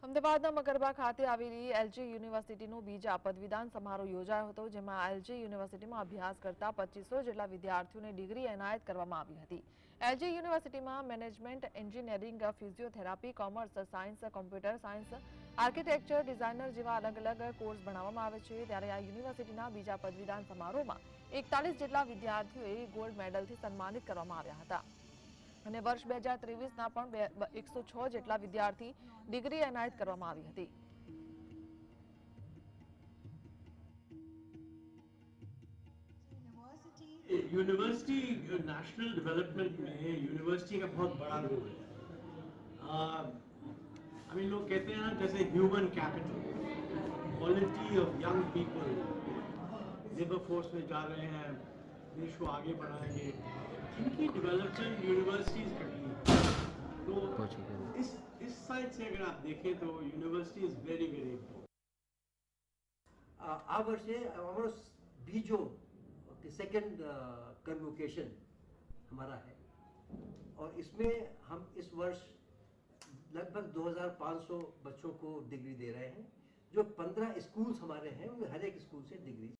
અમદાવાદના મકરબા ખાતે આવેલી એલજી યુનિવર્સિટીનો બીજા પદવીદાન સમારોહ યોજાયો હતો, જેમાં એલજી યુનિવર્સિટીમાં અભ્યાસ કરતા 2500 જેટલા વિદ્યાર્થીઓને ડિગ્રી એનાયત કરવામાં આવી હતી. એલજી યુનિવર્સિટીમાં management, engineering, physiotherapy, commerce, science, computer science, architecture, designer જેવા અલગ અલગ કોર્સ ભણાવવામાં આવે છે. ત્યારે આ યુનિવર્સિટીના બીજા પદવીદાન સમારોહમાં 41 જેટલા વિદ્યાર્થીઓએ ગોલ્ડ મેડલથી સન્માનિત કરવામાં આવ્યા હતા. અને વર્ષ 2023ના પણ 106 જેટલા વિદ્યાર્થી ડિગ્રી એનાયત કરવામાં આવી હતી. यूनिवर्सिटी नेशनल डेवलपमेंट में यूनिवर्सिटी का बहुत बड़ा रोल है। अभी लोग कहते हैं ना, जैसे human capital, quality of young people labour force में जा रहे हैं, देश को आगे बढ़ाएंगे, इनकी डेवलपमेंट यूनिवर्सिटीज करती है। तो इस साइड से अगर आप देखें तो university is very very important. આ વર્ષે અમારો બીજો सेकेंड कन्वोकेशन हमारा है और इसमें हम इस वर्ष लगभग 2500 बच्चों को डिग्री दे रहे हैं। जो 15 स्कूल्स हमारे हैं, उनमें हर एक स्कूल से डिग्री